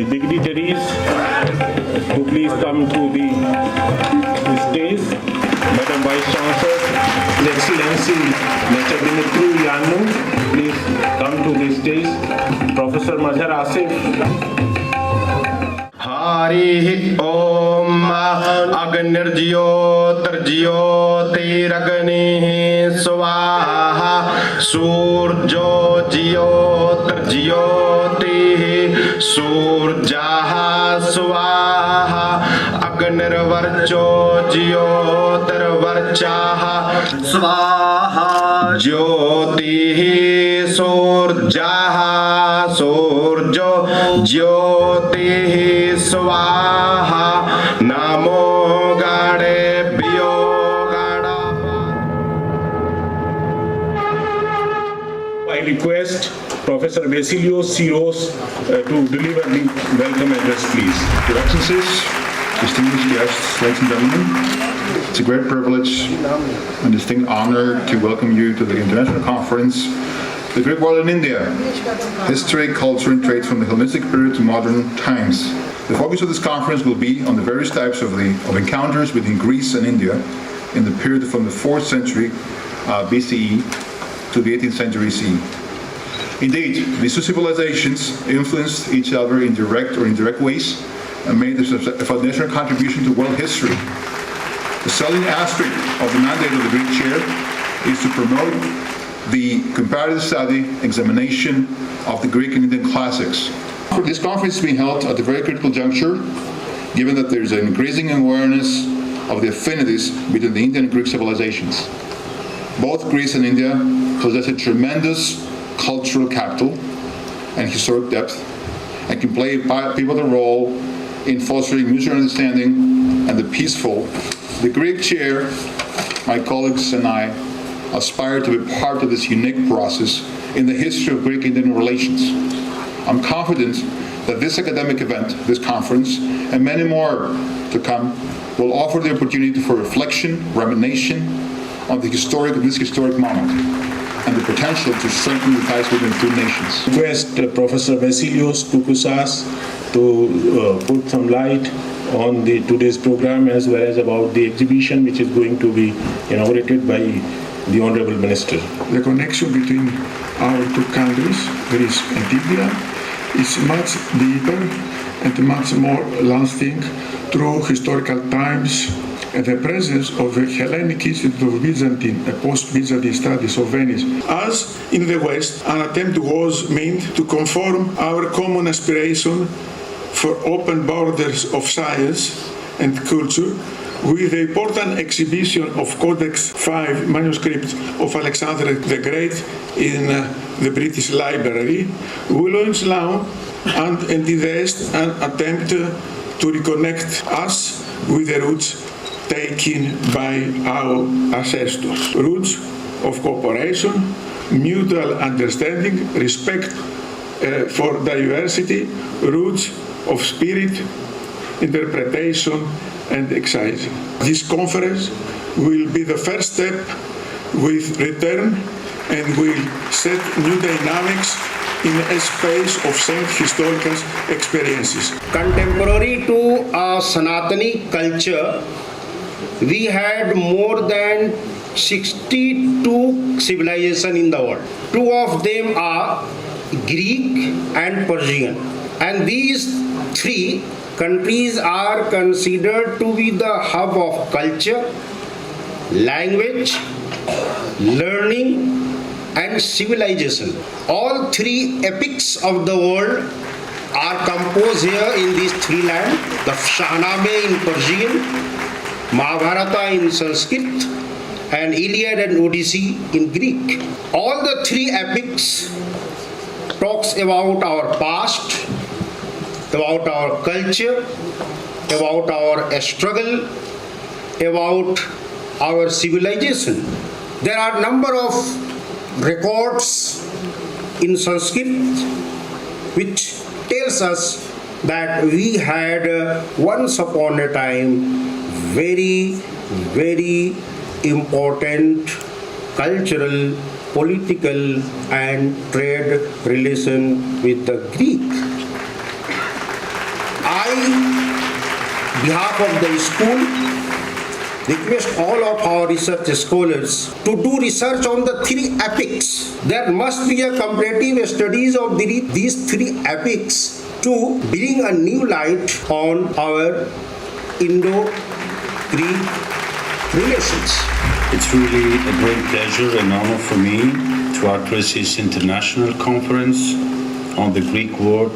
the dignitaries to please come to the stage. Madam Vice Chancellor, His Excellency Mr. Dimitri JNU, please come to the stage. Professor Mazhar Asif. Hari Om Agnirjyotirjyotiragni Swaha Surjo Jyotirjyoti Surjaha Swaha Agnirvarcho Jyotirvarchaha Swaha Jyoti Surjaha Surjo Jyoti Swaha Namo Gadebhyo Gadapa. I request Professor Vasilios Siros to deliver the welcome address, please. Your Excellencies, distinguished guests, ladies and gentlemen, it's a great privilege and distinct honor to welcome you to the International Conference, The Greek World in India, History, Culture and Trade from the Hellenistic Period to Modern Times. The focus of this conference will be on the various types of encounters between Greece and India in the period from the 4th century BCE to the 18th century CE. Indeed, these two civilizations influenced each other in direct or indirect ways and made a foundational contribution to world history. The salient aspect of the mandate of the Greek Chair is to promote the comparative study, examination of the Greek and Indian classics. This conference is being held at a very critical juncture, given that there is an increasing awareness of the affinities between the Indian and Greek civilizations. Both Greece and India possess a tremendous cultural capital and historic depth, and can play a pivotal role in fostering mutual understanding and the peaceful. The Greek Chair, my colleagues and I, aspire to be part of this unique process in the history of Greek-Indian relations. I'm confident that this academic event, this conference, and many more to come, will offer the opportunity for reflection, rumination on this historic moment, and the potential to strengthen the ties between the two nations. Request Professor Vasilios Koukousas to put some light on today's program as well as about the exhibition which is going to be inaugurated by the Honorable Minister. The connection between our two countries, Greece and India, is much deeper and much more lasting through historical times and the presence of the Hellenic Institute of Byzantine and Post-Byzantine Studies of Venice. As in the West, an attempt was made to conform our common aspiration for open borders of science and culture with the important exhibition of Codex 5 manuscripts of Alexander the Great in the British Library, we launched now and in the West an attempt to reconnect us with the roots taken by our ancestors. Roots of cooperation, mutual understanding, respect for diversity, roots of spirit, interpretation and exciting. This conference will be the first step with return and will set new dynamics in a space of shared historical experiences. Contemporary to our Sanatani culture, we had more than 62 civilizations in the world. Two of them are Greek and Persian, and these three countries are considered to be the hub of culture, language, learning, and civilization. All three epics of the world are composed here in these three lands: the Shahnameh in Persian, Mahabharata in Sanskrit, and Iliad and Odyssey in Greek. All the three epics talks about our past, about our culture, about our struggle, about our civilization. There are a number of records in Sanskrit which tells us that we had once upon a time very important cultural, political and trade relation with the Greek. I, behalf of the school, request all of our research scholars to do research on the three epics. There must be a comparative studies of these three epics to bring a new light on our Indo-Greek relations. It's really a great pleasure and honor for me to address this international conference on the Greek world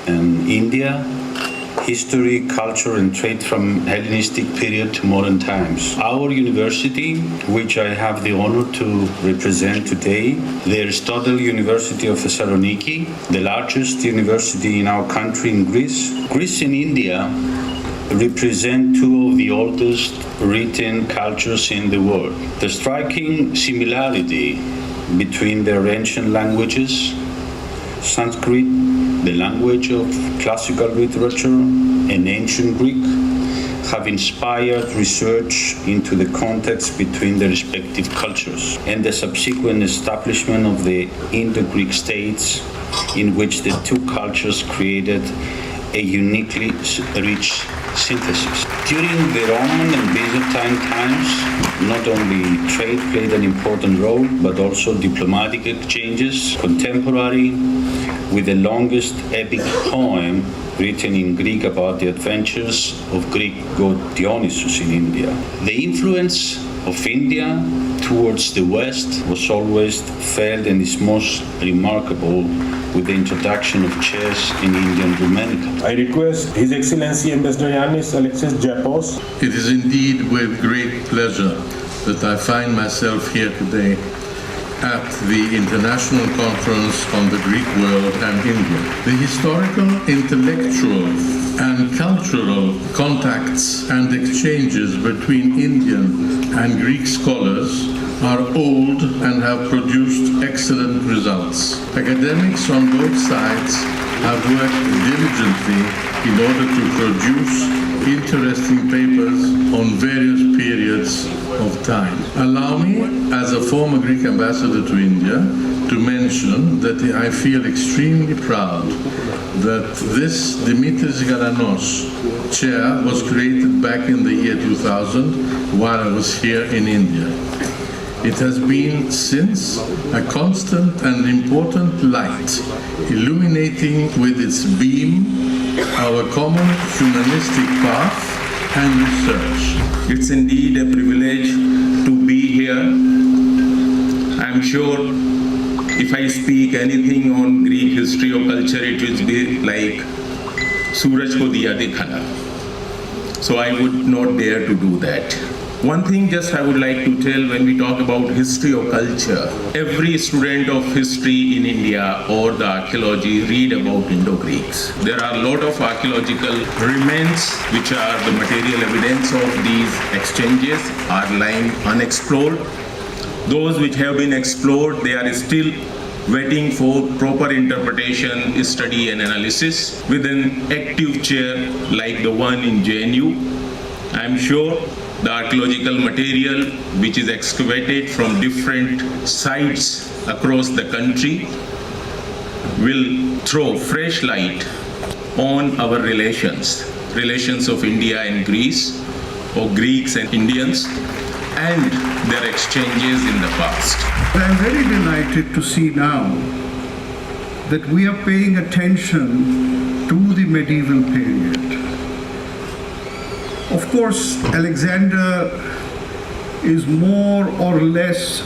and India, history, culture and trade from Hellenistic period to modern times. Our university, which I have the honor to represent today, the Aristotle University of Thessaloniki, the largest university in our country in Greece. Greece and India represent two of the oldest written cultures in the world. The striking similarity between their ancient languages, Sanskrit, the language of classical literature, and ancient Greek, have inspired research into the context between the respective cultures and the subsequent establishment of the Indo-Greek states in which the two cultures created a uniquely rich synthesis. During the Roman and Byzantine times, not only trade played an important role, but also diplomatic exchanges, contemporary with the longest epic poem written in Greek about the adventures of Greek god Dionysus in India. The influence of India towards the West was always felt and is most remarkable with the introduction of chess in Indian Rumenica. I request His Excellency Ambassador Yannis Alexis Japos. It is indeed with great pleasure that I find myself here today at the International Conference on the Greek World and India. The historical, intellectual, and cultural contacts and exchanges between Indian and Greek scholars are old and have produced excellent results. Academics on both sides have worked diligently in order to produce interesting papers on various periods of time. Allow me, as a former Greek ambassador to India, to mention that I feel extremely proud that this Dimitris Galanos chair was created back in the year 2000 while I was here in India. It has been since a constant and important light, illuminating with its beam our common humanistic path and research. It's indeed a privilege to be here. I'm sure if I speak anything on Greek history or culture, it will be like Suraj ko diya dikhana. So I would not dare to do that. One thing just I would like to tell when we talk about history or culture, every student of history in India or the archaeology read about Indo-Greeks. There are a lot of archaeological remains which are the material evidence of these exchanges are lying unexplored. Those which have been explored, they are still waiting for proper interpretation, study and analysis with an active chair like the one in JNU. I'm sure the archaeological material which is excavated from different sites across the country will throw fresh light on our relations of India and Greece, or Greeks and Indians, and their exchanges in the past. I'm very delighted to see now that we are paying attention to the medieval period. Of course, Alexander is more or less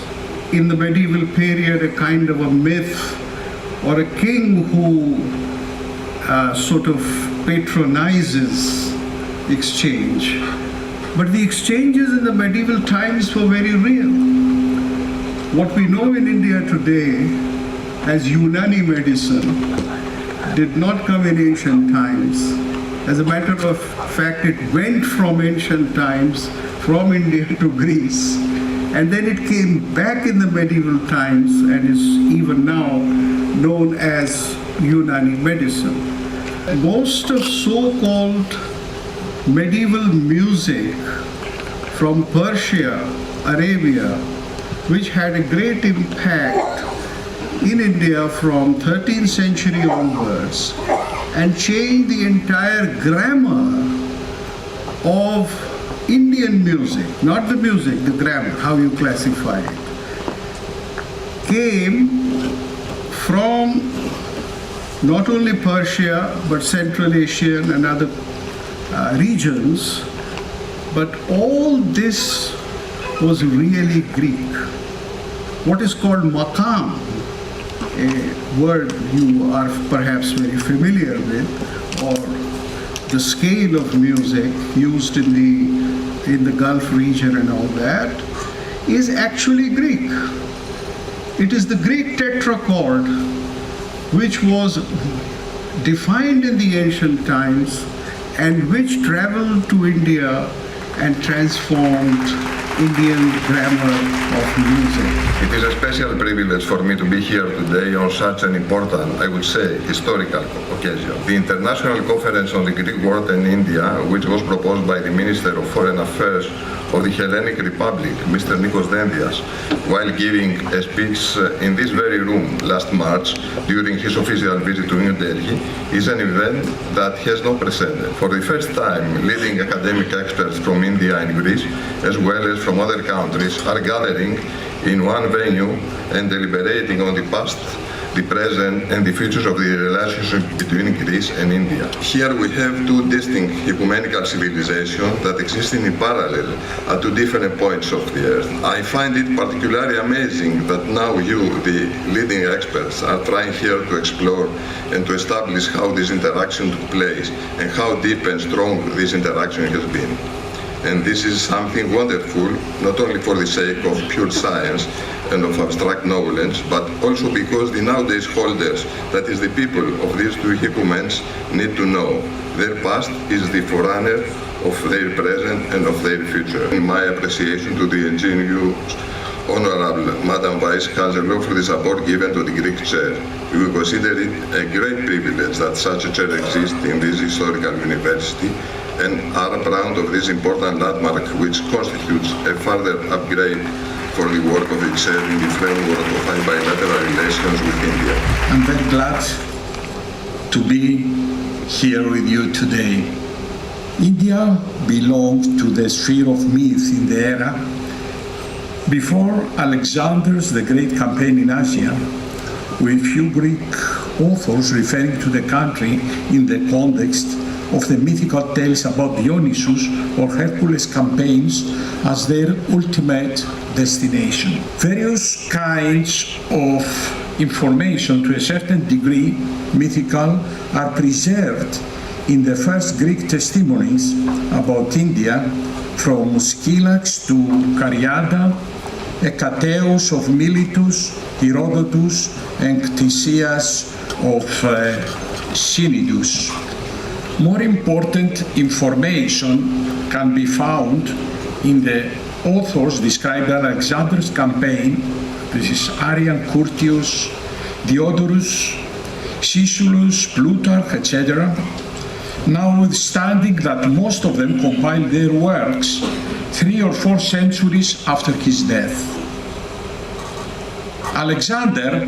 in the medieval period a kind of a myth or a king who sort of patronizes exchange. But the exchanges in the medieval times were very real. What we know in India today as Unani medicine did not come in ancient times. As a matter of fact, it went from ancient times, from India to Greece, and then it came back in the medieval times and is even now known as Unani medicine. Most of so-called medieval music from Persia, Arabia, which had a great impact in India from 13th century onwards, and changed the entire grammar of Indian music, not the music, the grammar, how you classify it, came from not only Persia but Central Asian and other regions, but all this was really Greek. What is called maqam, a word you are perhaps very familiar with, or the scale of music used in the Gulf region and all that, is actually Greek. It is the Greek tetrachord which was defined in the ancient times and which traveled to India and transformed Indian grammar of music. It is a special privilege for me to be here today on such an important, I would say, historical occasion. The International Conference on the Greek World in India, which was proposed by the Minister of Foreign Affairs of the Hellenic Republic, Mr. Nikos Dendias, while giving a speech in this very room last March during his official visit to New Delhi, is an event that has no precedent. For the first time, leading academic experts from India and Greece, as well as from other countries, are gathering in one venue and deliberating on the past, the present and the futures of the relationship between Greece and India. Here we have two distinct ecumenical civilizations that exist in parallel at two different points of the earth. I find it particularly amazing that now you, the leading experts, are trying here to explore and to establish how this interaction took place and how deep and strong this interaction has been. And this is something wonderful, not only for the sake of pure science and of abstract knowledge, but also because the nowadays holders, that is the people of these two ecumens, need to know their past is the forerunner of their present and of their future. In my appreciation to the JNU's Honorable Madam Vice Chancellor for the support given to the Greek chair, we consider it a great privilege that such a chair exists in this historical university, and are proud of this important landmark which constitutes a further upgrade for the work of the chair in the framework of bilateral relations with India. I'm very glad to be here with you today. India belonged to the sphere of myth in the era before Alexander's the Great campaign in Asia, with few Greek authors referring to the country in the context of the mythical tales about Dionysus or Hercules campaigns as their ultimate destination. Various kinds of information, to a certain degree mythical, are preserved in the first Greek testimonies about India, from Scylax to Cariada, Hecateus of Miletus, Herodotus, and Ctesias of Cnidus. More important information can be found in the authors described Alexander's campaign. This is Arrian, Curtius, Diodorus, Siculus, Plutarch, etc. Notwithstanding that most of them compiled their works 3 or 4 centuries after his death. Alexander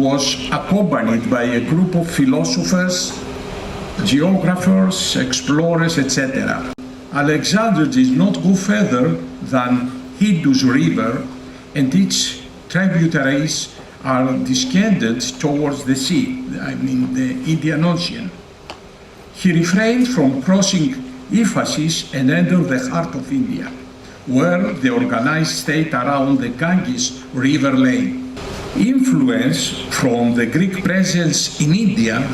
was accompanied by a group of philosophers, geographers, explorers, etc. Alexander did not go further than Indus River, and its tributaries are descended towards the sea, I mean the Indian Ocean. He refrained from crossing Ephesus and entered the heart of India, where the organized state around the Ganges River lay. Influence from the Greek presence in India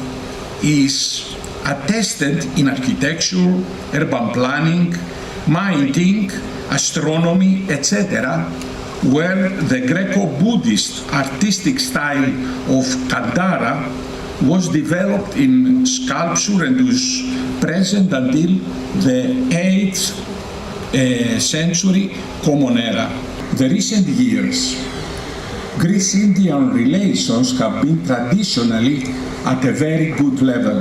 is attested in architecture, urban planning, mining, astronomy, etc., where the Greco-Buddhist artistic style of Kandara was developed in sculpture and was present until the 8th century Common Era. The recent years, Greece-Indian relations have been traditionally at a very good level.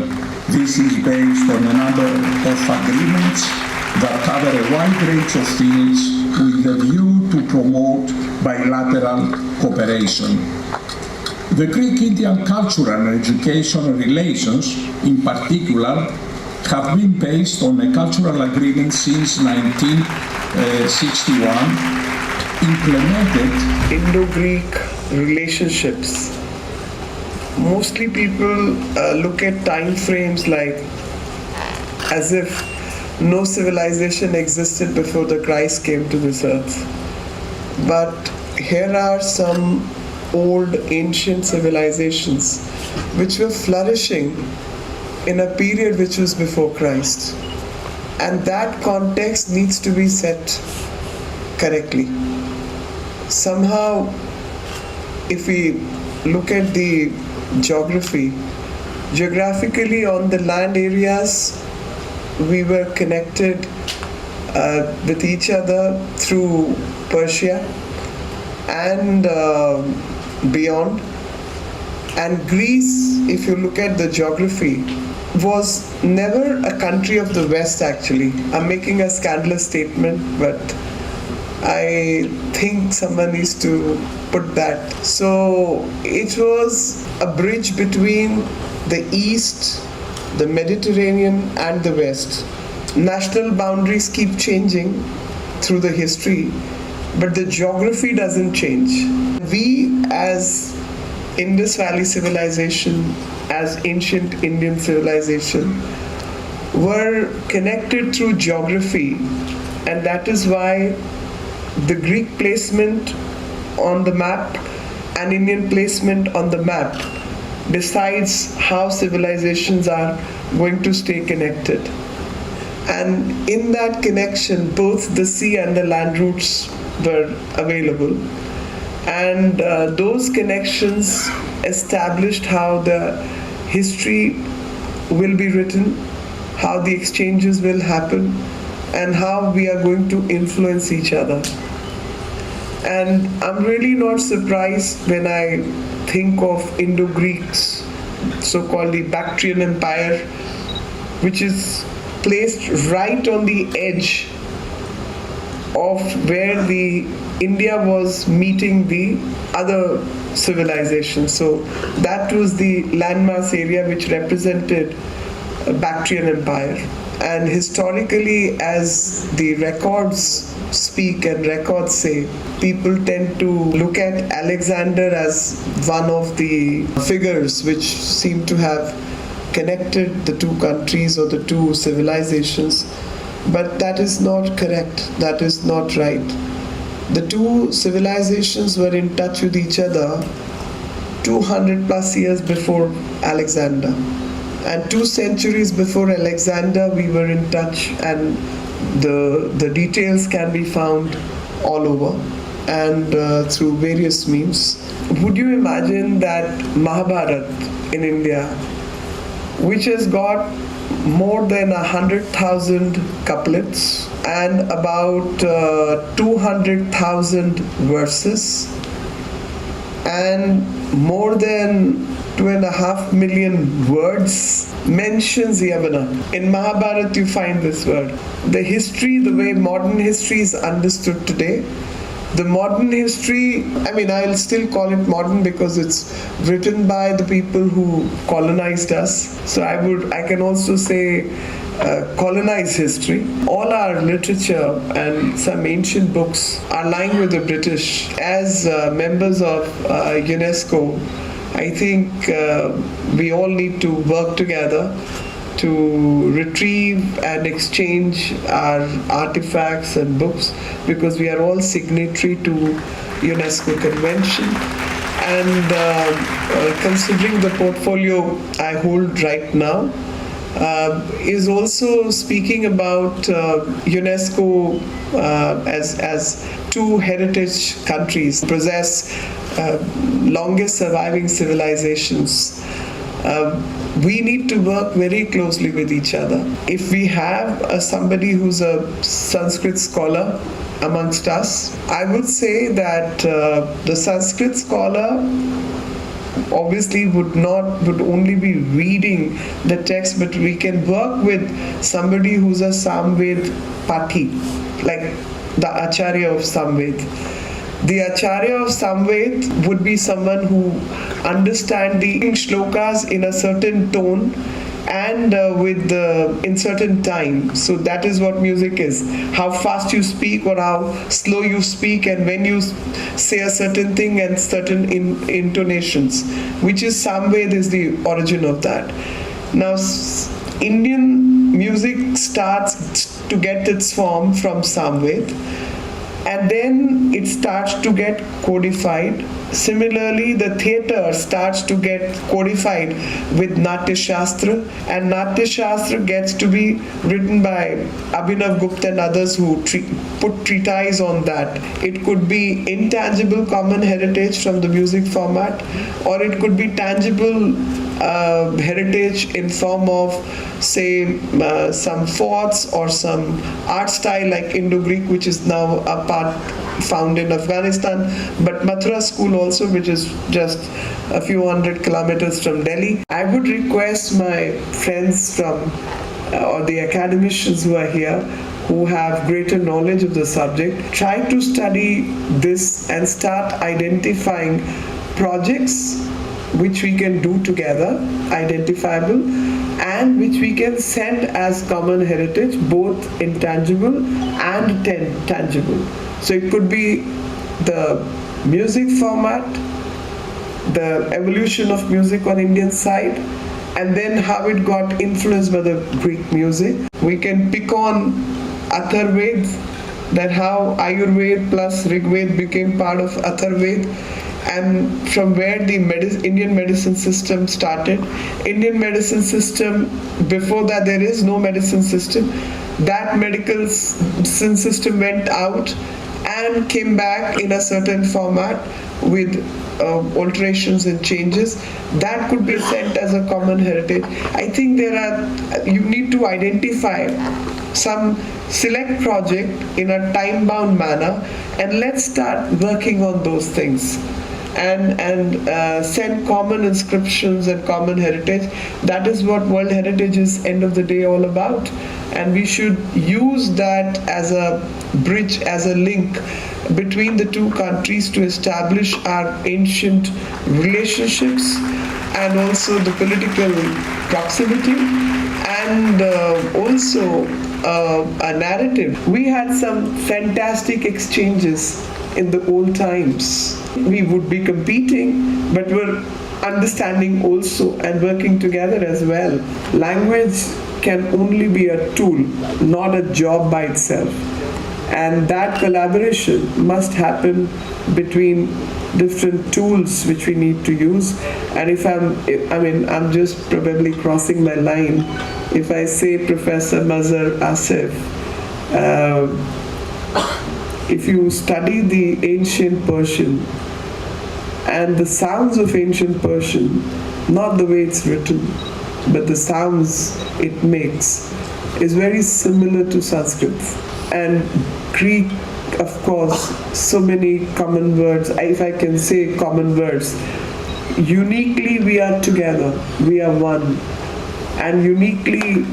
This is based on a number of agreements that cover a wide range of fields with a view to promote bilateral cooperation. The Greek-Indian cultural and educational relations, in particular, have been based on a cultural agreement since 1961, implemented Indo-Greek relationships. Mostly people look at time frames like as if no civilization existed before the Christ came to this earth. But here are some old ancient civilizations which were flourishing in a period which was before Christ. And that context needs to be set correctly. Somehow, if we look at the geographically on the land areas, we were connected with each other through Persia and beyond. And Greece, if you look at the geography, was never a country of the West actually. I'm making a scandalous statement, but I think someone needs to put that. So it was a bridge between the East, the Mediterranean and the West. National boundaries keep changing through the history, but the geography doesn't change. We as Indus Valley civilization, as ancient Indian civilization, were connected through geography, and that is why the Greek placement on the map and Indian placement on the map decides how civilizations are going to stay connected. And in that connection, both the sea and the land routes were available. And those connections established how the history will be written, how the exchanges will happen, and how we are going to influence each other. And I'm really not surprised when I think of Indo-Greeks, so-called the Bactrian Empire, which is placed right on the edge of where the India was meeting the other civilizations. So that was the landmass area which represented Bactrian Empire. And historically, as the records speak and records say, people tend to look at Alexander as one of the figures which seem to have connected the two countries or the two civilizations. But that is not correct. That is not right. The two civilizations were in touch with each other 200 plus years before Alexander. And 2 centuries before Alexander, we were in touch, and the details can be found all over and through various means. Would you imagine that Mahabharata in India, which has got more than 100,000 couplets and about 200,000 verses and more than 2.5 million words, mentions Yavana. In Mahabharata you find this word. The history, the way modern history is understood today, the modern history, I'll still call it modern because it's written by the people who colonized us. So I can also say colonized history. All our literature and some ancient books are lying with the British. As members of UNESCO, I think we all need to work together to retrieve and exchange our artifacts and books, because we are all signatory to UNESCO Convention. And considering the portfolio I hold right now, is also speaking about UNESCO as 2 heritage countries possess longest surviving civilizations. We need to work very closely with each other. If we have somebody who's a Sanskrit scholar amongst us, I would say that the Sanskrit scholar obviously would only be reading the text, but we can work with somebody who's a Samved Pati, like the Acharya of Samved. The Acharya of Samved would be someone who understands the shlokas in a certain tone and in certain time. So that is what music is. How fast you speak or how slow you speak, and when you say a certain thing and certain intonations, which is Samved is the origin of that. Now Indian music starts to get its form from Samved, and then it starts to get codified. Similarly, the theatre starts to get codified with Natya Shastra, and Natya Shastra gets to be written by Abhinav Gupta and others who put treatise on that. It could be intangible common heritage from the music format, or it could be tangible heritage in form of, say, some forts or some art style like Indo-Greek, which is now a part found in Afghanistan, but Mathura school also, which is just a few hundred kilometers from Delhi. I would request my friends from or the academicians who are here, who have greater knowledge of the subject, try to study this and start identifying projects which we can do together, identifiable, and which we can send as common heritage, both intangible and tangible. So it could be the music format, the evolution of music on Indian side, and then how it got influenced by the Greek music. We can pick on Atharved, that how Ayurveda plus Rigveda became part of Atharveda, and from where the Indian medicine system started. Indian medicine system, before that there is no medicine system. That medical system went out and came back in a certain format with alterations and changes. That could be sent as a common heritage. I think you need to identify some select project in a time-bound manner, and let's start working on those things. And send common inscriptions and common heritage. That is what World Heritage is, end of the day, all about. And we should use that as a bridge, as a link between the two countries to establish our ancient relationships and also the political proximity, and also a narrative. We had some fantastic exchanges in the old times. We would be competing, but we're understanding also and working together as well. Language can only be a tool, not a job by itself. And that collaboration must happen between different tools which we need to use. And I'm just probably crossing my line if I say Professor Mazhar Asif, if you study the ancient Persian and the sounds of ancient Persian, not the way it's written, but the sounds it makes, is very similar to Sanskrit. And Greek, of course, so many common words, if I can say common words. Uniquely we are together, we are one. And uniquely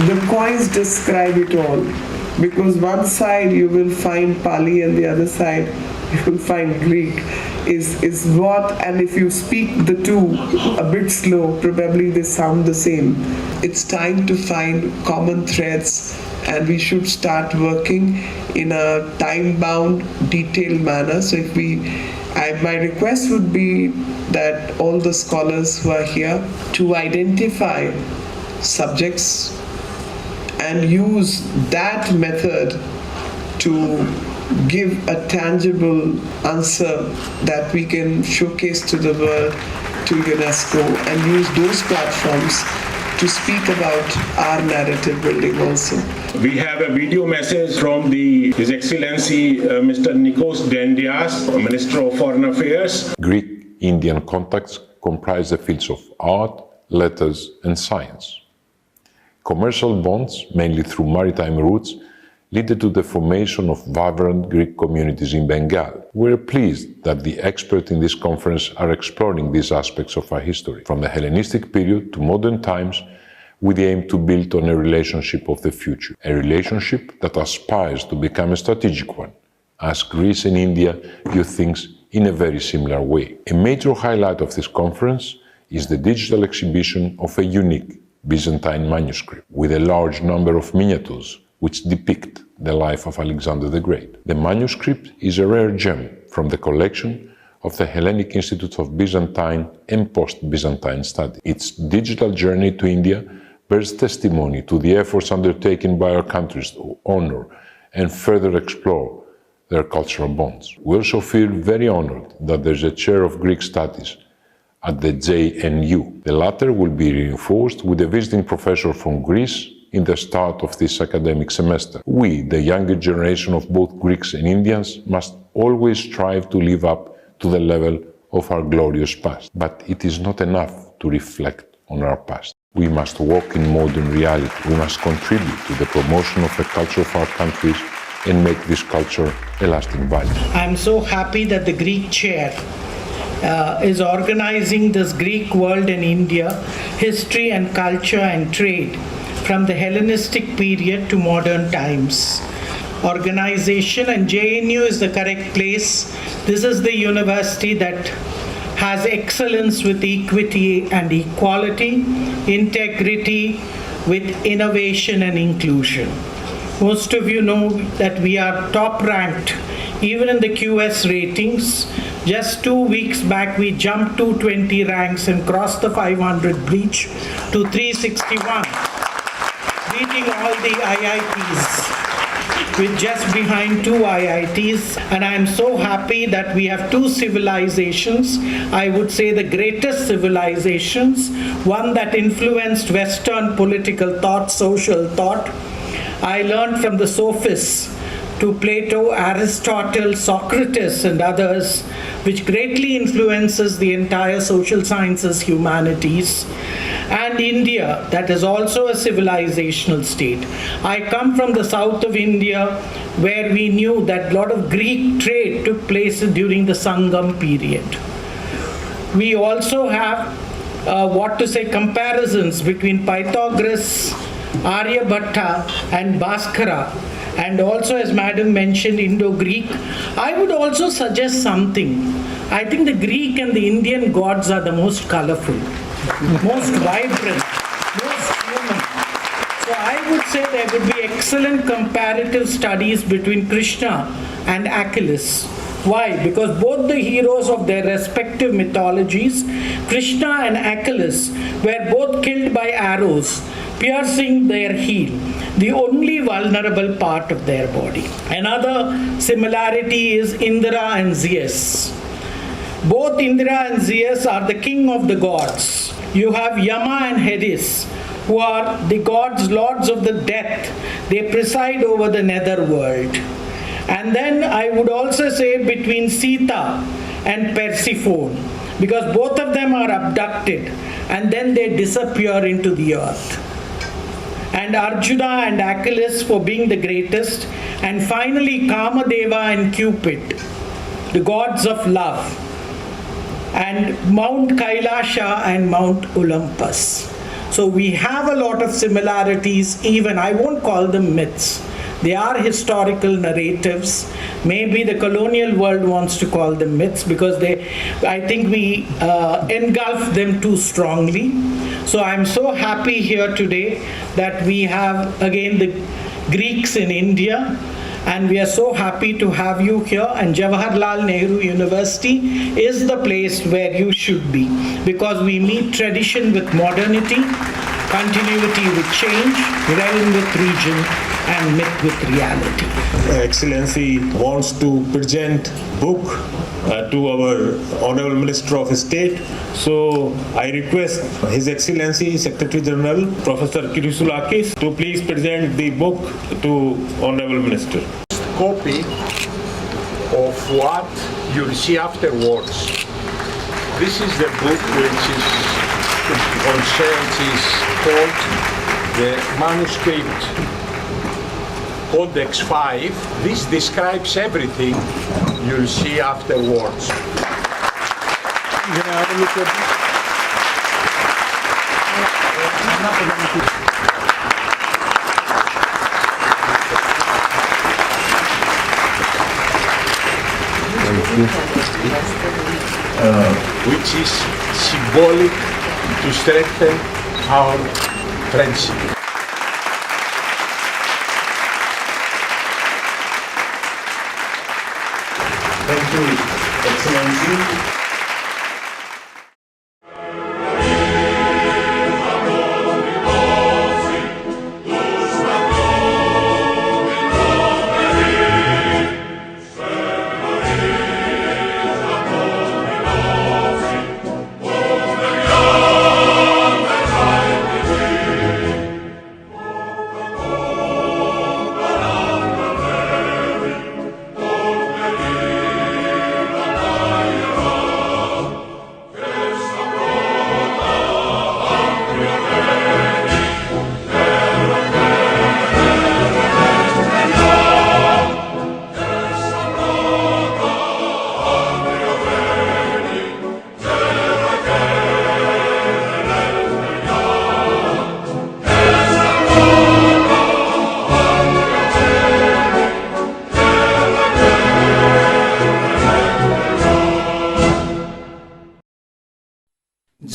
the coins describe it all, because one side you will find Pali and the other side you will find Greek is what, and if you speak the two a bit slow, probably they sound the same. It's time to find common threads, and we should start working in a time-bound, detailed manner. So my request would be that all the scholars who are here to identify subjects and use that method to give a tangible answer that we can showcase to the world, to UNESCO, and use those platforms to speak about our narrative building also. We have a video message from His Excellency Mr. Nikos Dendias, Minister of Foreign Affairs. Greek-Indian contacts comprise the fields of art, letters, and science. Commercial bonds, mainly through maritime routes, led to the formation of vibrant Greek communities in Bengal. We're pleased that the experts in this conference are exploring these aspects of our history. From the Hellenistic period to modern times, with the aim to build on a relationship of the future, a relationship that aspires to become a strategic one, as Greece and India view things in a very similar way. A major highlight of this conference is the digital exhibition of a unique Byzantine manuscript, with a large number of miniatures which depict the life of Alexander the Great. The manuscript is a rare gem from the collection of the Hellenic Institute of Byzantine and Post-Byzantine Studies. Its digital journey to India bears testimony to the efforts undertaken by our countries to honor and further explore their cultural bonds. We also feel very honored that there's a chair of Greek studies at the JNU. The latter will be reinforced with a visiting professor from Greece in the start of this academic semester. We, the younger generation of both Greeks and Indians, must always strive to live up to the level of our glorious past. But it is not enough to reflect on our past. We must walk in modern reality. We must contribute to the promotion of the culture of our countries and make this culture a lasting value. I'm so happy that the Greek chair is organizing this Greek world in India, history and culture and trade, from the Hellenistic period to modern times. Organization, and JNU is the correct place. This is the university that has excellence with equity and equality, integrity with innovation and inclusion. Most of you know that we are top ranked even in the QS ratings. Just 2 weeks back we jumped 220 ranks and crossed the 500 breach to 361, beating all the IITs, with just behind 2 IITs. And I'm so happy that we have 2 civilizations, I would say the greatest civilizations, one that influenced Western political thought, social thought. I learned from the sophists to Plato, Aristotle, Socrates and others, which greatly influences the entire social sciences, humanities. And India, that is also a civilizational state. I come from the south of India, where we knew that a lot of Greek trade took place during the Sangam period. We also have comparisons between Pythagoras, Aryabhatta and Bhaskara, and also, as Madam mentioned, Indo-Greek. I would also suggest something. I think the Greek and the Indian gods are the most colorful, most vibrant, most human. So I would say there would be excellent comparative studies between Krishna and Achilles. Why? Because both the heroes of their respective mythologies, Krishna and Achilles, were both killed by arrows, piercing their heel, the only vulnerable part of their body. Another similarity is Indra and Zeus. Both Indra and Zeus are the king of the gods. You have Yama and Hades, who are the gods, lords of the death. They preside over the netherworld. And then I would also say between Sita and Persephone, because both of them are abducted and then they disappear into the earth. And Arjuna and Achilles for being the greatest, and finally Kamadeva and Cupid, the gods of love, and Mount Kailasha and Mount Olympus. So we have a lot of similarities, even I won't call them myths. They are historical narratives. Maybe the colonial world wants to call them myths because I think we engulf them too strongly. So I'm so happy here today that we have again the Greeks in India, and we are so happy to have you here. And Jawaharlal Nehru University is the place where you should be, because we meet tradition with modernity, continuity with change, realm with region, and myth with reality. Excellency wants to present book to our Honorable Minister of State. So I request His Excellency Secretary General Professor Kyrisoulakis to please present the book to Honorable Minister. Copy of what you'll see afterwards. This is the book which is called the manuscript Codex 5. This describes everything you'll see afterwards. Which is symbolic to strengthen our friendship. Thank you, Excellency.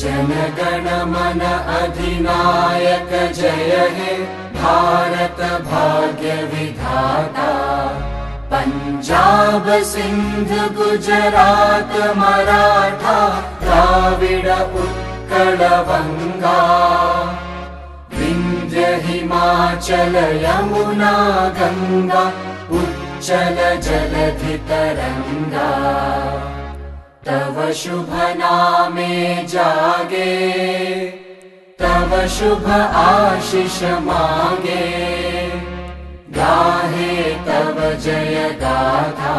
जनगण मन अधिनायक जय हे भारत भाग्य विधाता पंजाब सिंध गुजरात मराठा द्राविड उत्कल बंगा विंध्य हिमाचल यमुना गंगा उच्चल जलधि तरंगा तव शुभ नामे जागे तव शुभ आशीष मांगे गाहे तव जय गाथा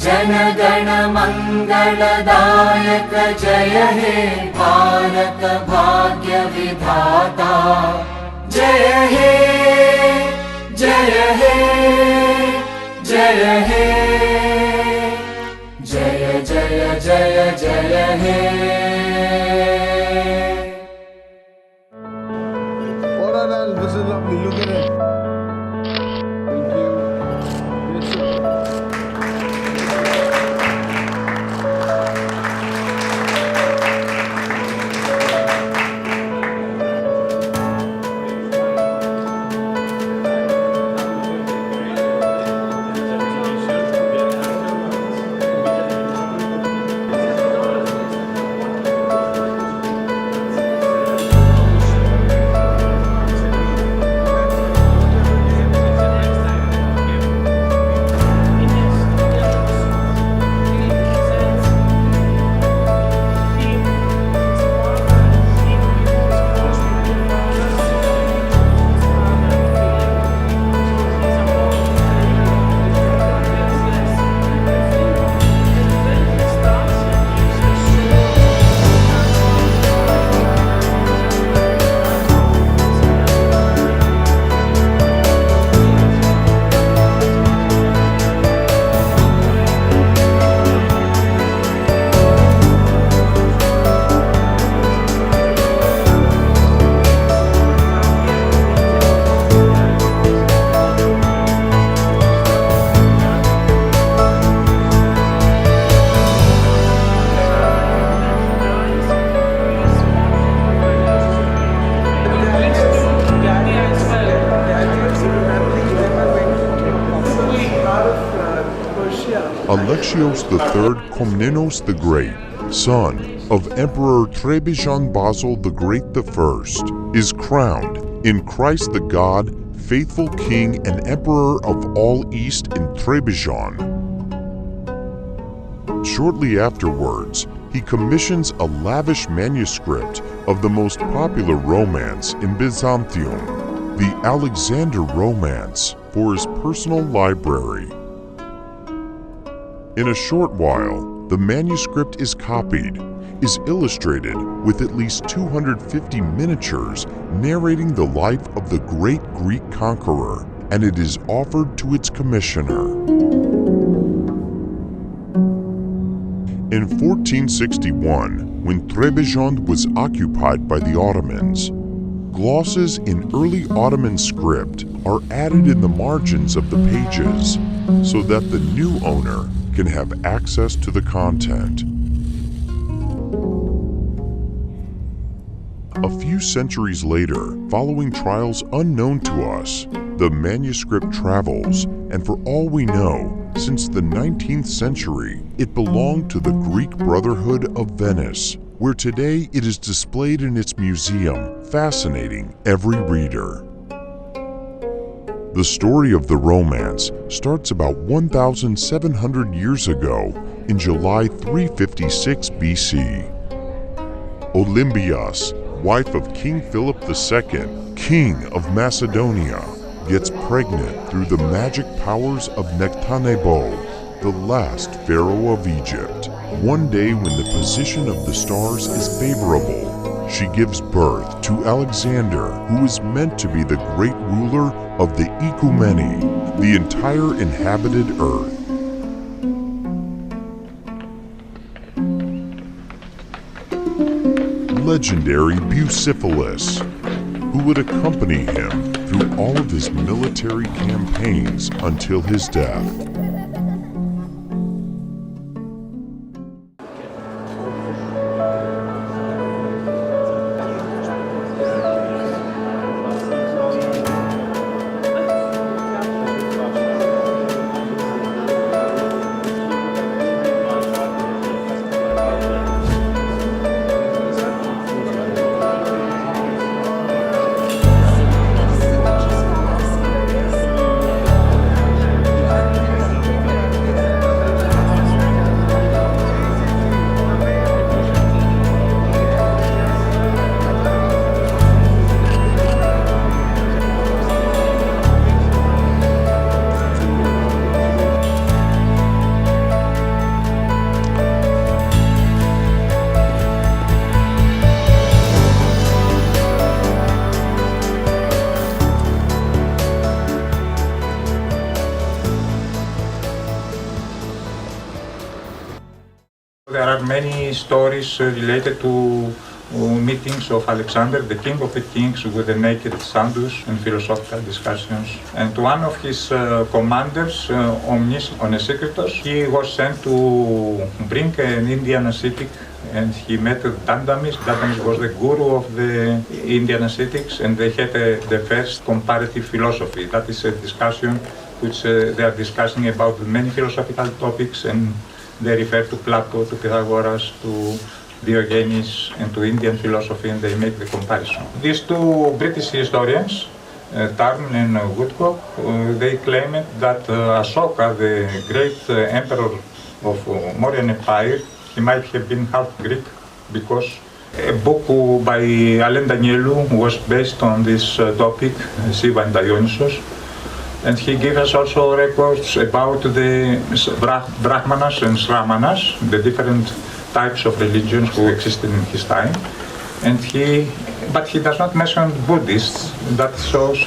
जनगण मंगलदायक जय हे भारत भाग्य विधाता जय हे जय हे जय हे जय जय जय जय हे This is lovely, look at it. Thank you. Yes, sir. Alexios III Komnenos the Great, son of Emperor Trebizond Basil the Great I, is crowned in Christ the God, faithful King and Emperor of all East in Trebizond. Shortly afterwards, he commissions a lavish manuscript of the most popular romance in Byzantium, the Alexander Romance, for his personal library. In a short while, the manuscript is copied, is illustrated with at least 250 miniatures narrating the life of the great Greek conqueror, and it is offered to its commissioner. In 1461, when Trebizond was occupied by the Ottomans, glosses in early Ottoman script are added in the margins of the pages so that the new owner can have access to the content. A few centuries later, following trials unknown to us, the manuscript travels, and for all we know, since the 19th century, it belonged to the Greek Brotherhood of Venice, where today it is displayed in its museum, fascinating every reader. The story of the romance starts about 1,700 years ago in July 356 BC. Olympias, wife of King Philip II, King of Macedonia, gets pregnant through the magic powers of Nectanebo, the last pharaoh of Egypt. One day when the position of the stars is favorable, she gives birth to Alexander, who is meant to be the great ruler of the Ecumeni, the entire inhabited earth. Legendary Bucephalus, who would accompany him through all of his military campaigns until his death. There are many stories related to meetings of Alexander, the king of the kings, with the naked Sandus and philosophical discussions. And one of his commanders, Onesicratos, he was sent to bring an Indian ascetic, and he met Dandamis. Dandamis was the guru of the Indian ascetics, and they had the first comparative philosophy. That is a discussion which they are discussing about many philosophical topics, and they refer to Plato, to Pythagoras, to Diogenes, and to Indian philosophy, and they make the comparison. These two British historians, Tarn and Woodcock, they claimed that Ashoka, the great emperor of Mauryan Empire, he might have been half Greek, because a book by Alain Danielou was based on this topic, Siva and Dionysos. And he gave us also records about the Brahmanas and Sramanas, the different types of religions who existed in his time. But he does not mention Buddhists. That shows,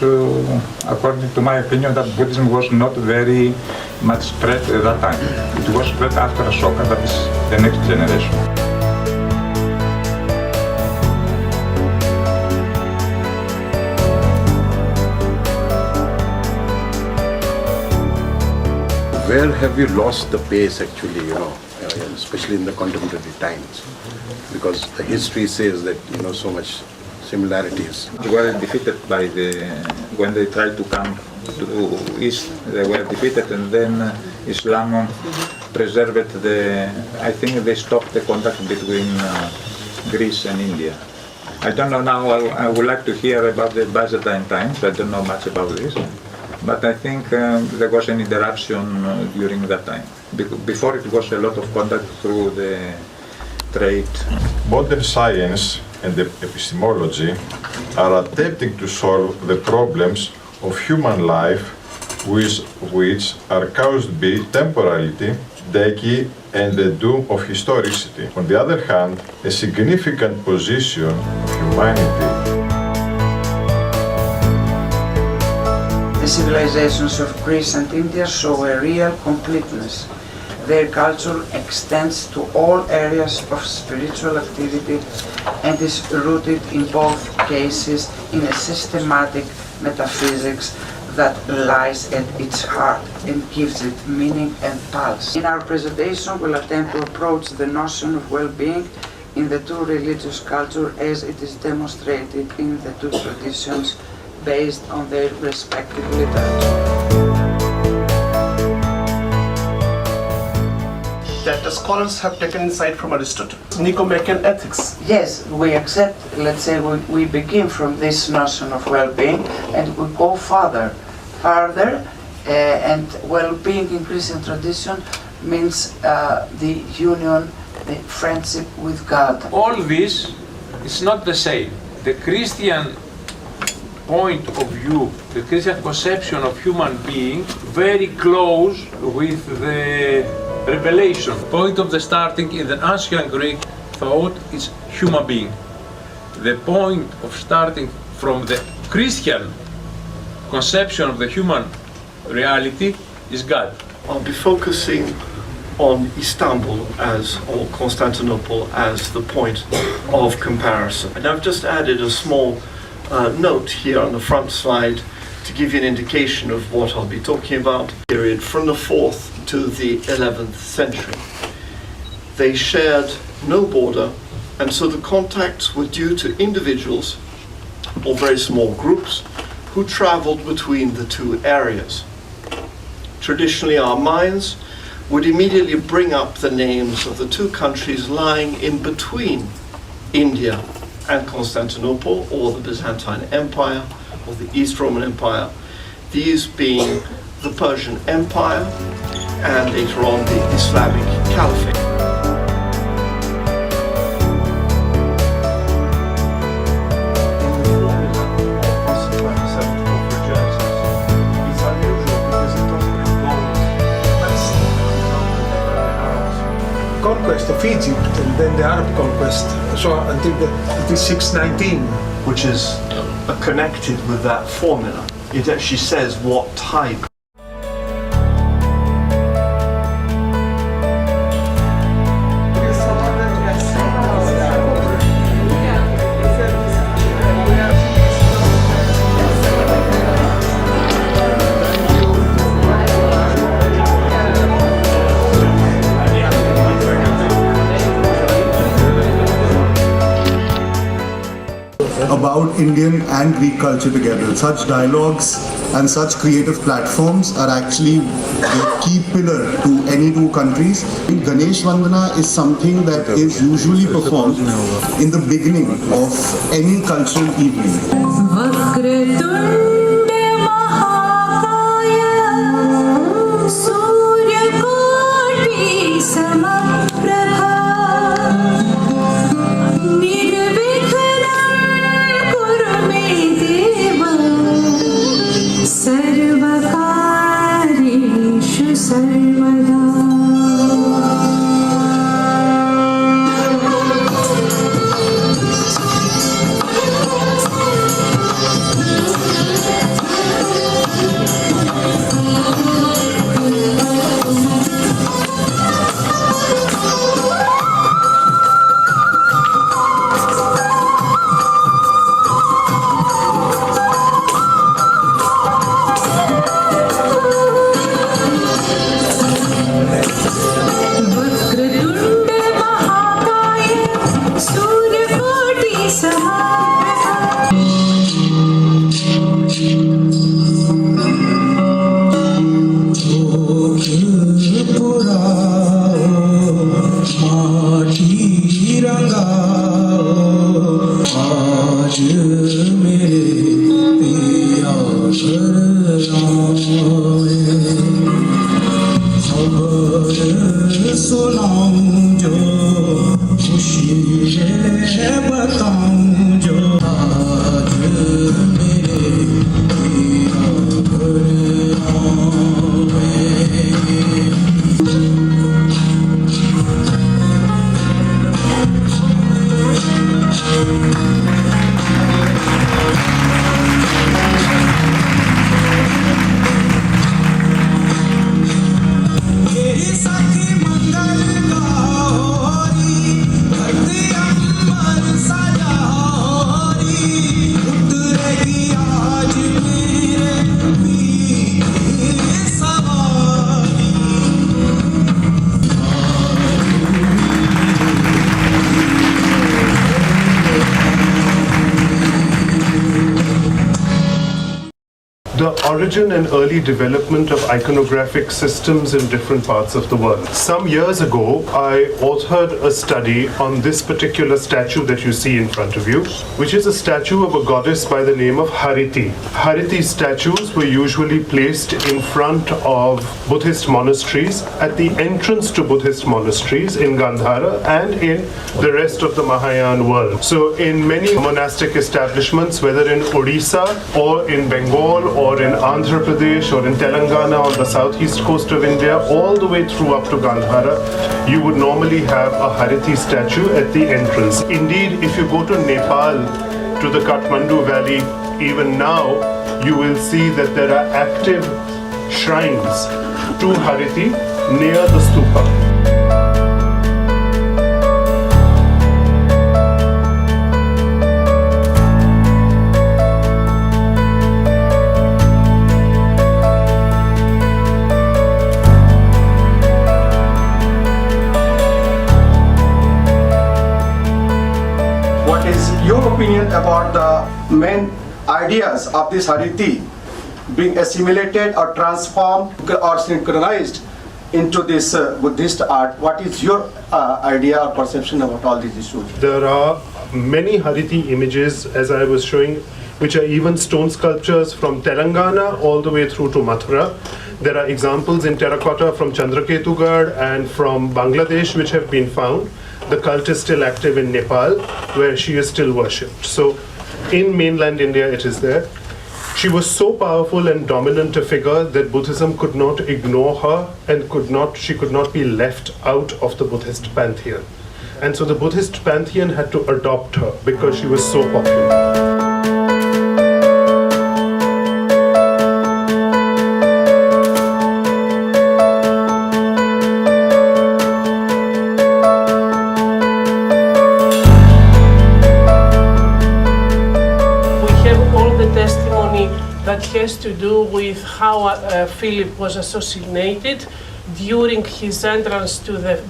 according to my opinion, that Buddhism was not very much spread at that time. It was spread after Ashoka, that is the next generation. Where have you lost the pace actually, especially in the contemporary times? Because the history says that, so much similarities. They were defeated when they tried to come to East, they were defeated, and then Islam preserved I think they stopped the contact between Greece and India. I don't know now, I would like to hear about the Byzantine times, I don't know much about this. But I think there was an interruption during that time. Before it was a lot of contact through the trade. Modern science and epistemology are attempting to solve the problems of human life, which are caused by temporality, decay, and the doom of historicity. On the other hand, a significant position of humanity. The civilizations of Greece and India show a real completeness, Their culture extends to all areas of spiritual activity and is rooted in both cases in a systematic metaphysics that lies at its heart and gives it meaning and pulse. In our presentation, we'll attempt to approach the notion of well-being in the two religious cultures as it is demonstrated in the two traditions based on their respective literature. That the scholars have taken insight from Aristotle. Nicomachean ethics. Yes, we accept, let's say, we begin from this notion of well-being and we go further, and well-being in Christian tradition means the union, the friendship with God. All this is not the same. The Christian point of view, the Christian conception of human being, very close with the revelation. Point of the starting in the ancient Greek thought is human being. The point of starting from the Christian conception of the human reality is God. I'll be focusing on Istanbul or Constantinople as the point of comparison. And I've just added a small note here on the front slide to give you an indication of what I'll be talking about. Period from the 4th to the 11th century. They shared no border, and so the contacts were due to individuals or very small groups who traveled between the two areas. Traditionally, our minds would immediately bring up the names of the two countries lying in between India and Constantinople, or the Byzantine Empire, or the East Roman Empire, these being the Persian Empire and later on the Islamic Caliphate. Conquest of Egypt and then the Arab conquest, so until it is 619. Which is connected with that formula. It actually says what type. About Indian and Greek culture together. Such dialogues and such creative platforms are actually the key pillar to any two countries. Ganesh Vandana is something that is usually performed in the beginning of any cultural evening. Sakhi the origin and early development of iconographic systems in different parts of the world. Some years ago, I authored a study on this particular statue that you see in front of you, which is a statue of a goddess by the name of Hariti. Hariti statues were usually placed in front of Buddhist monasteries, at the entrance to Buddhist monasteries in Gandhara and in the rest of the Mahayana world. So in many monastic establishments, whether in Odisha or in Bengal or in Andhra Pradesh or in Telangana on the southeast coast of India, all the way through up to Gandhara, you would normally have a Hariti statue at the entrance. Indeed, if you go to Nepal, to the Kathmandu Valley, even now, you will see that there are active shrines to Hariti near the stupa. Your opinion about the main ideas of this Hariti being assimilated or transformed or synchronized into this Buddhist art. What is your idea or perception about all these issues? There are many Hariti images, as I was showing, which are even stone sculptures from Telangana all the way through to Mathura. There are examples in terracotta from Chandraketugad and from Bangladesh which have been found. The cult is still active in Nepal, where she is still worshipped. So in mainland India it is there. She was so powerful and dominant a figure that Buddhism could not ignore her and she could not be left out of the Buddhist pantheon. And so the Buddhist pantheon had to adopt her because she was so popular. That has to do with how Philip was assassinated during his entrance to the,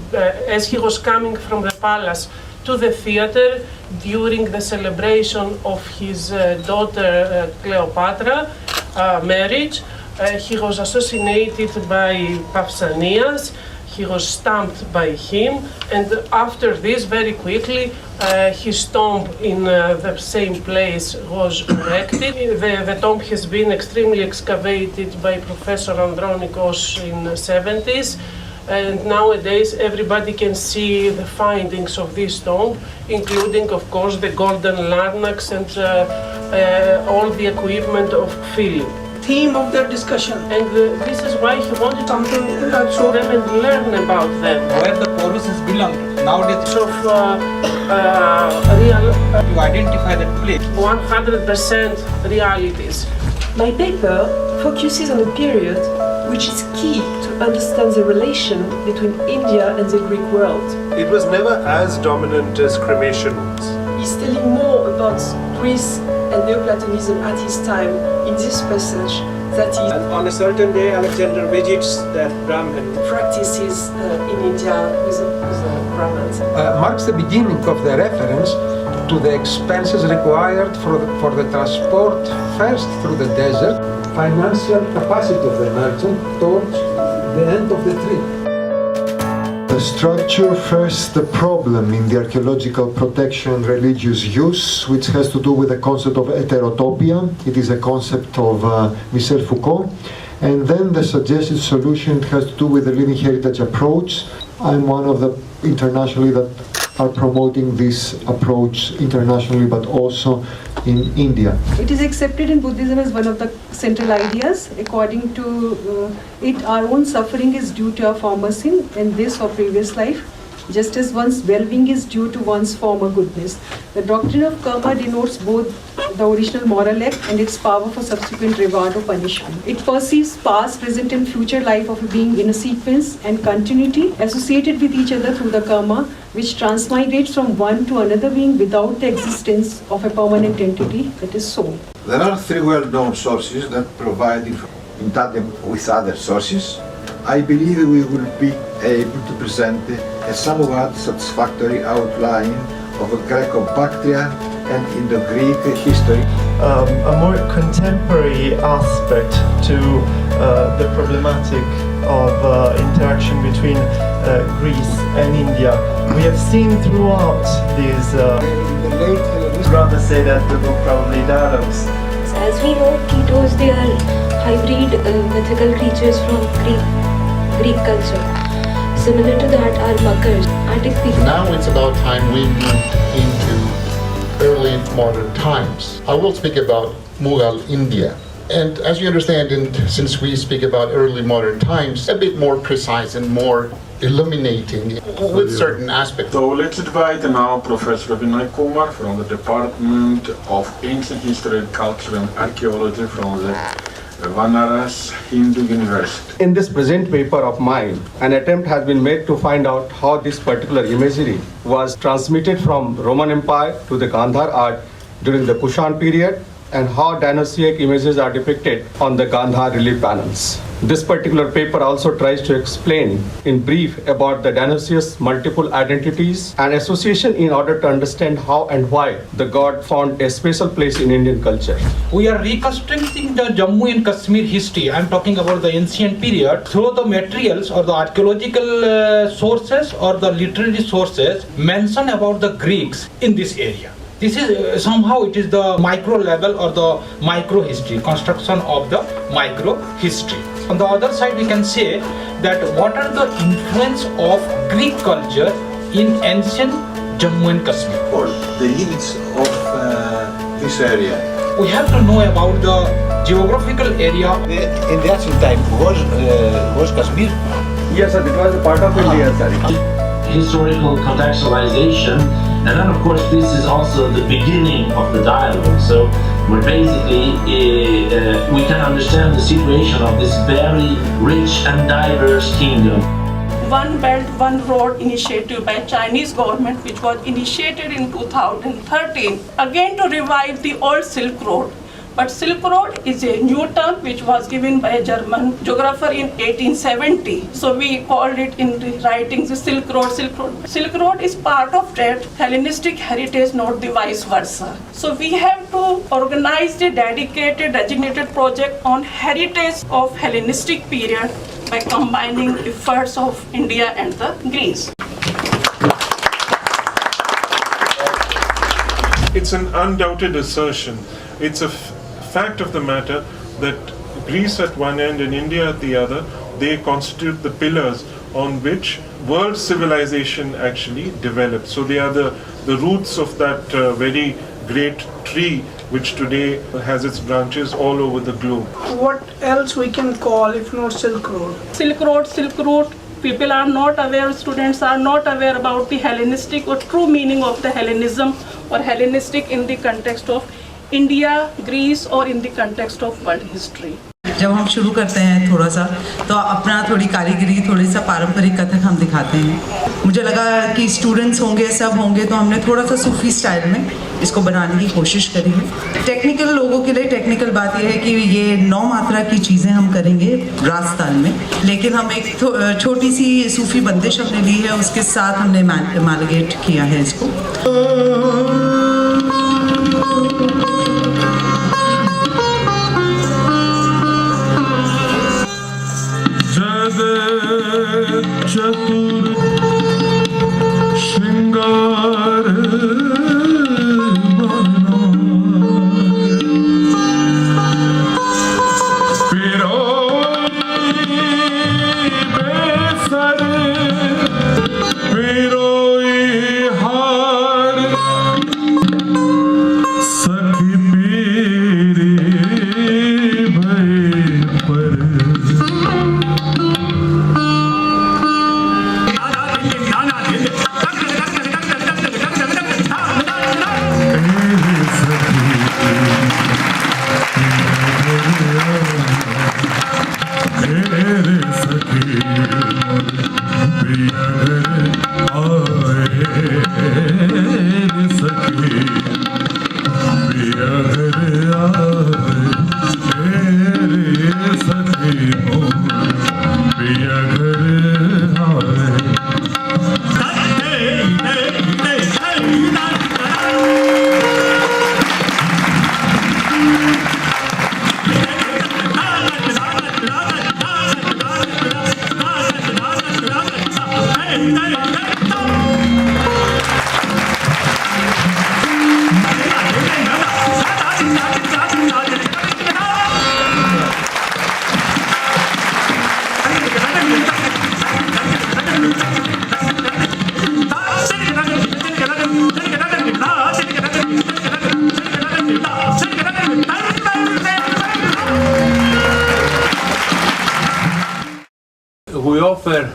as he was coming from the palace to the theater during the celebration of his daughter Cleopatra marriage. He was assassinated by Pausanias. He was stamped by him, and after this, very quickly, his tomb in the same place was erected. The tomb has been extremely excavated by Professor Andronikos in the 70s, and nowadays everybody can see the findings of this tomb, including, of course, the golden larnax and all the equipment of Philip. Theme of their discussion. And this is why he wanted to show them and learn about them. Where the Poruses belong nowadays. Of real. You identify that place. 100% realities. My paper focuses on a period which is key to understand the relation between India and the Greek world. It was never as dominant as cremation was. He's telling more about Greece and Neoplatonism at his time in this passage that he... And on a certain day, Alexander visits that Brahmin. Practices in India with the Brahmins. Marks the beginning of the reference to the expenses required for the transport first through the desert, financial capacity of the merchant towards the end of the trip. The structure first the problem in the archaeological protection and religious use, which has to do with the concept of heterotopia. It is a concept of Michel Foucault. And then the suggested solution has to do with the living heritage approach. I'm one of the internationally that are promoting this approach internationally, but also in India. It is accepted in Buddhism as one of the central ideas. According to it, our own suffering is due to our former sin and this or previous life, just as one's well-being is due to one's former goodness. The doctrine of karma denotes both the original moral act and its power for subsequent reward or punishment. It perceives past, present and future life of a being in a sequence and continuity associated with each other through the karma, which transmigrates from one to another being without the existence of a permanent entity, that is soul. There are three well-known sources that provide in tandem with other sources. I believe we will be able to present a somewhat satisfactory outline of a Greco-Bactrian and in the Greek history. A more contemporary aspect to the problematic of interaction between Greece and India. We have seen throughout these, rather say that the book probably dialogues. As we know, Ketos, they are hybrid mythical creatures from Greek culture. Similar to that are Makars, Attic people. Now it's about time we move into early modern times. I will speak about Mughal India. And as you understand, and since we speak about early modern times, a bit more precise and more illuminating with certain aspects. So let's invite now Professor Vinay Kumar from the Department of Ancient History, Culture and Archaeology from the Banaras Hindu University. In this present paper of mine, an attempt has been made to find out how this particular imagery was transmitted from Roman Empire to the Gandhar art during the Kushan period, and how dynastic images are depicted on the Gandhar relief panels. This particular paper also tries to explain in brief about the dynasty's multiple identities and association in order to understand how and why the god found a special place in Indian culture. We are reconstructing the Jammu and Kashmir history. I am talking about the ancient period through the materials or the archaeological sources or the literary sources mention about the Greeks in this area. This is somehow it is the micro level or the micro history, construction of the micro history. On the other side, we can say that what are the influence of Greek culture in ancient Jammu and Kashmir. The limits of this area. We have to know about the geographical area. In the ancient time, was Kashmir? Yes, sir, it was a part of India, sir. Historical contextualization, and then of course this is also the beginning of the dialogue. So where basically we can understand the situation of this very rich and diverse kingdom. One Belt, One Road initiative by Chinese government, which was initiated in 2013, again to revive the old Silk Road. But Silk Road is a new term which was given by a German geographer in 1870. So we called it in the writings the Silk Road, Silk Road. Silk Road is part of that Hellenistic heritage, not the vice versa. So we have to organize the dedicated, designated project on heritage of Hellenistic period by combining efforts of India and the Greece. It's an undoubted assertion. It's a fact of the matter that Greece at one end and India at the other, they constitute the pillars on which world civilization actually developed. So they are the roots of that very great tree which today has its branches all over the globe. What else we can call if not Silk Road? Silk Road, Silk Road. People are not aware, students are not aware about the Hellenistic or true meaning of the Hellenism or Hellenistic in the context of India, Greece or in the context of world history. जब हम शुरू करते हैं थोड़ा सा तो अपना थोड़ी कारीगरी थोड़ी सा पारंपरिक कथक हम दिखाते हैं. मुझे लगा कि स्टूडेंट्स होंगे सब होंगे तो हमने थोड़ा सा सूफी स्टाइल में इसको बनाने की कोशिश करी है. टेक्निकल लोगों के लिए टेक्निकल बात यह है कि ये 9 मात्रा की चीज़ें हम करेंगे रास ताल में, लेकिन हम एक छोटी सी सूफी बंदिश हमने ली है, उसके साथ हमने मैलगेट किया है इसको. चतुर श्रृंगार पिरोई हार We offer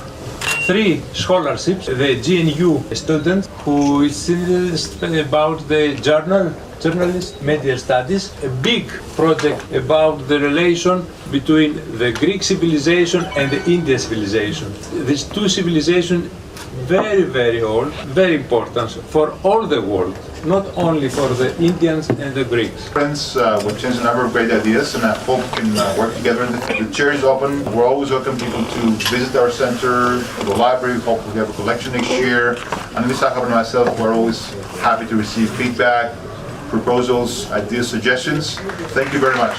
3 scholarships. The JNU student who is serious about the journalist, media studies, a big project about the relation between the Greek civilization and the Indian civilization. These two civilizations, very, very old, very important for all the world, not only for the Indians and the Greeks. Friends, we've changed a number of great ideas and I hope we can work together. The chair is open. We're always welcome people to visit our center, the library. We hope we have a collection next year. And Ms. Sakhav and myself, we're always happy to receive feedback, proposals, ideas, suggestions. Thank you very much.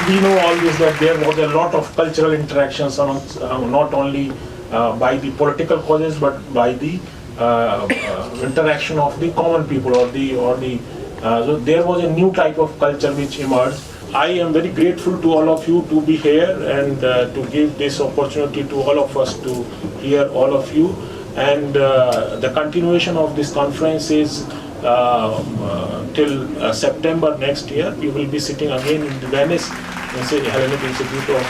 We know all this, that there was a lot of cultural interactions not only by the political causes but by the interaction of the common people so there was a new type of culture which emerged. I am very grateful to all of you to be here and to give this opportunity to all of us to hear all of you, and the continuation of this conference is till September next year. We will be sitting again in Venice, in the Hellenic Institute of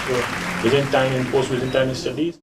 Byzantine and Post-Byzantine Studies.